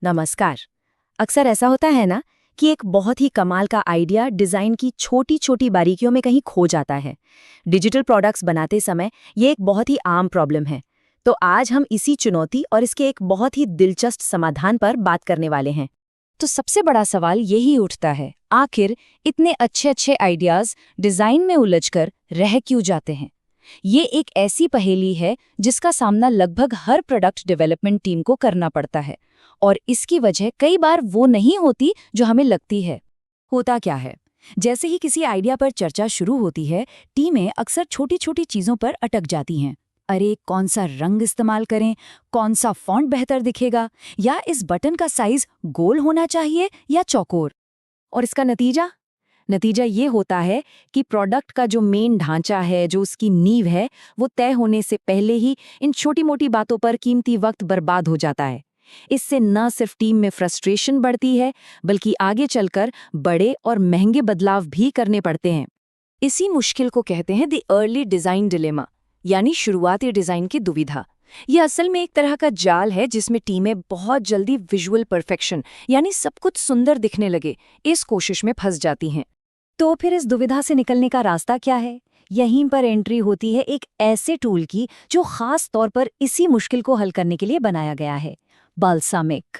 नमस्कार। अक्सर ऐसा होता है ना कि एक बहुत ही कमाल का आइडिया डिज़ाइन की छोटी छोटी बारीकियों में कहीं खो जाता है। डिजिटल प्रोडक्ट्स बनाते समय ये एक बहुत ही आम प्रॉब्लम है। तो आज हम इसी चुनौती और इसके एक बहुत ही दिलचस्प समाधान पर बात करने वाले हैं। तो सबसे बड़ा सवाल यही उठता है, आखिर इतने अच्छे अच्छे आइडियाज डिजाइन में उलझकर रह क्यों जाते हैं। ये एक ऐसी पहेली है जिसका सामना लगभग हर प्रोडक्ट डेवलपमेंट टीम को करना पड़ता है, और इसकी वजह कई बार वो नहीं होती जो हमें लगती है। होता क्या है, जैसे ही किसी आइडिया पर चर्चा शुरू होती है, टीमें अक्सर छोटी छोटी चीज़ों पर अटक जाती हैं। अरे कौन सा रंग इस्तेमाल करें, कौन सा फॉन्ट बेहतर दिखेगा, या इस बटन का साइज गोल होना चाहिए या चौकोर। और इसका नतीजा ये होता है कि प्रोडक्ट का जो मेन ढांचा है, जो उसकी नींव है, वो तय होने से पहले ही इन छोटी मोटी बातों पर कीमती वक्त बर्बाद हो जाता है। इससे न सिर्फ टीम में फ्रस्ट्रेशन बढ़ती है, बल्कि आगे चलकर बड़े और महंगे बदलाव भी करने पड़ते हैं। इसी मुश्किल को कहते हैं द अर्ली डिज़ाइन डिलेमा, यानी शुरुआती डिज़ाइन की दुविधा। यह असल में एक तरह का जाल है जिसमें टीमें बहुत जल्दी विजुअल परफेक्शन, यानी सब कुछ सुंदर दिखने लगे, इस कोशिश में फंस जाती हैं। तो फिर इस दुविधा से निकलने का रास्ता क्या है? यहीं पर एंट्री होती है एक ऐसे टूल की जो खास तौर पर इसी मुश्किल को हल करने के लिए बनाया गया है, बाल्सामिक।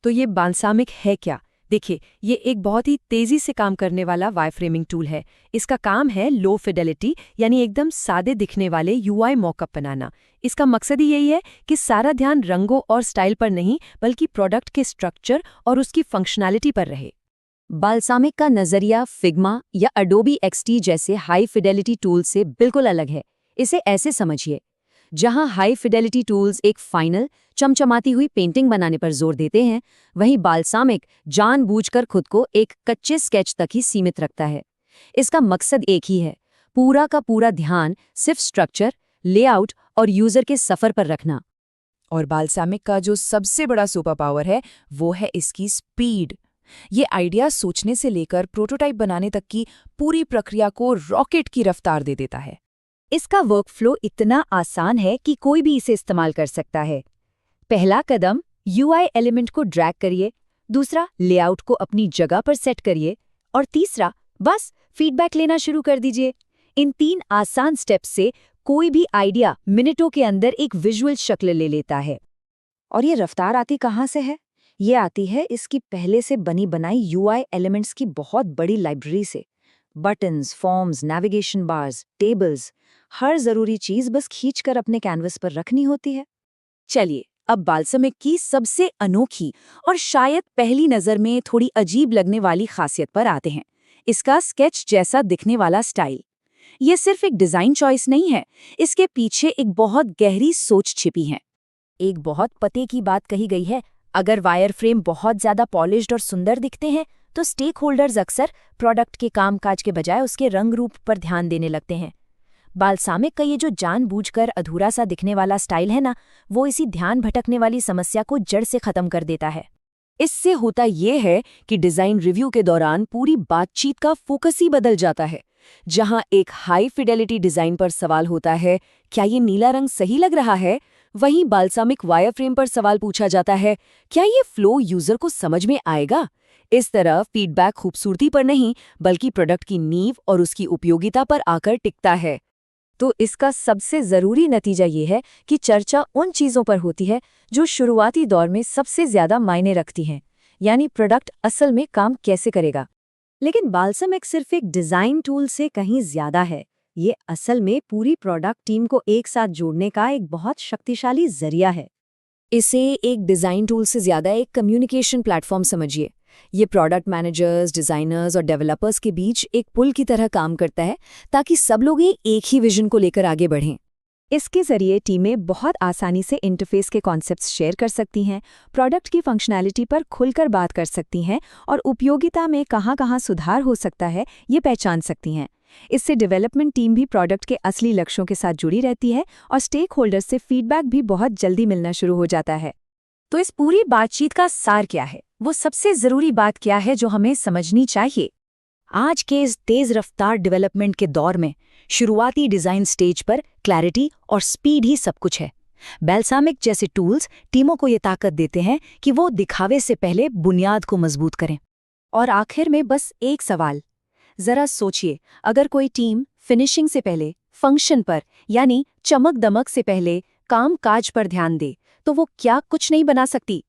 तो ये बाल्सामिक है क्या? देखिए, ये एक बहुत ही तेजी से काम करने वाला वायरफ्रेमिंग टूल है। इसका काम है लो फिडेलिटी, यानी एकदम सादे दिखने वाले यूआई मॉकअप बनाना। इसका मकसद ही यही है कि सारा ध्यान रंगों और स्टाइल पर नहीं, बल्कि प्रोडक्ट के स्ट्रक्चर और उसकी फंक्शनैलिटी पर रहे। बाल्सामिक का नजरिया फिग्मा या अडोबी एक्सटी जैसे हाई फिडेलिटी टूल से बिल्कुल अलग है। इसे ऐसे समझिए, जहां हाई फिडेलिटी टूल्स एक फाइनल चमचमाती हुई पेंटिंग बनाने पर जोर देते हैं, वहीं बाल्सामिक जानबूझकर खुद को एक कच्चे स्केच तक ही सीमित रखता है। इसका मकसद एक ही है, पूरा का पूरा ध्यान सिर्फ स्ट्रक्चर, लेआउट और यूजर के सफर पर रखना। और बाल्सामिक का जो सबसे बड़ा सुपर पावर है वो है इसकी स्पीड। ये आइडिया सोचने से लेकर प्रोटोटाइप बनाने तक की पूरी प्रक्रिया को रॉकेट की रफ्तार दे देता है। इसका वर्कफ्लो इतना आसान है कि कोई भी इसे इस्तेमाल कर सकता है। पहला कदम, यूआई एलिमेंट को ड्रैग करिए। दूसरा, लेआउट को अपनी जगह पर सेट करिए। और तीसरा, बस फीडबैक लेना शुरू कर दीजिए। इन 3 आसान स्टेप्स से कोई भी आइडिया मिनटों के अंदर एक विजुअल शक्ल ले लेता है। और ये रफ्तार आती कहाँ से है? ये आती है इसकी पहले से बनी बनाई यूआई एलिमेंट्स की बहुत बड़ी लाइब्रेरी से। Buttons, forms, navigation bars, tables, हर जरूरी चीज बस खींचकर अपने कैनवस पर रखनी होती है। चलिए, अब बाल्सामिक की सबसे अनोखी और शायद पहली नजर में थोड़ी अजीब लगने वाली खासियत पर आते हैं, इसका स्केच जैसा दिखने वाला स्टाइल। ये सिर्फ एक डिजाइन चॉइस नहीं है, इसके पीछे एक बहुत गहरी सोच छिपी है। एक बहुत पते की बात कही गई है, अगर वायर फ्रेम बहुत ज्यादा पॉलिश्ड और सुंदर दिखते हैं तो स्टेक होल्डर्स अक्सर प्रोडक्ट के कामकाज के बजाय उसके रंग रूप पर ध्यान देने लगते हैं। बाल्सामिक का ये जो जानबूझकर अधूरा सा दिखने वाला स्टाइल है ना, वो इसी ध्यान भटकने वाली समस्या को जड़ से खत्म कर देता है। इससे होता ये है कि डिजाइन रिव्यू के दौरान पूरी बातचीत का फोकस ही बदल जाता है। जहां एक हाई फिडेलिटी डिजाइन पर सवाल होता है, क्या ये नीला रंग सही लग रहा है, वहीं बाल्सामिक वायरफ्रेम पर सवाल पूछा जाता है, क्या ये फ्लो यूजर को समझ में आएगा। इस तरह फीडबैक खूबसूरती पर नहीं, बल्कि प्रोडक्ट की नींव और उसकी उपयोगिता पर आकर टिकता है। तो इसका सबसे जरूरी नतीजा ये है कि चर्चा उन चीजों पर होती है जो शुरुआती दौर में सबसे ज्यादा मायने रखती हैं, यानी प्रोडक्ट असल में काम कैसे करेगा। लेकिन बाल्सामिक सिर्फ एक डिजाइन टूल से कहीं ज्यादा है। ये असल में पूरी प्रोडक्ट टीम को एक साथ जोड़ने का एक बहुत शक्तिशाली जरिया है। इसे एक डिजाइन टूल से ज्यादा एक कम्युनिकेशन प्लेटफॉर्म समझिए। ये प्रोडक्ट मैनेजर्स, डिजाइनर्स और डेवलपर्स के बीच एक पुल की तरह काम करता है, ताकि सब लोग एक ही विजन को लेकर आगे बढ़ें। इसके जरिए टीमें बहुत आसानी से इंटरफेस के कॉन्सेप्ट्स शेयर कर सकती हैं, प्रोडक्ट की फंक्शनैलिटी पर खुलकर बात कर सकती हैं और उपयोगिता में कहाँ-कहाँ सुधार हो सकता है, ये पहचान सकती हैं। इससे डेवलपमेंट टीम भी प्रोडक्ट के असली लक्ष्यों के साथ जुड़ी रहती है और स्टेक होल्डर्स से फीडबैक भी बहुत जल्दी मिलना शुरू हो जाता है। तो इस पूरी बातचीत का सार क्या है? वो सबसे जरूरी बात क्या है जो हमें समझनी चाहिए? आज के इस तेज रफ्तार डेवलपमेंट के दौर में शुरुआती डिजाइन स्टेज पर क्लैरिटी और स्पीड ही सब कुछ है। बेल्सामिक जैसे टूल्स टीमों को ये ताकत देते हैं कि वो दिखावे से पहले बुनियाद को मजबूत करें। और आखिर में बस एक सवाल, जरा सोचिए, अगर कोई टीम फिनिशिंग से पहले फंक्शन पर यानी चमक दमक से पहले काम काज पर ध्यान दे तो वो क्या कुछ नहीं बना सकती?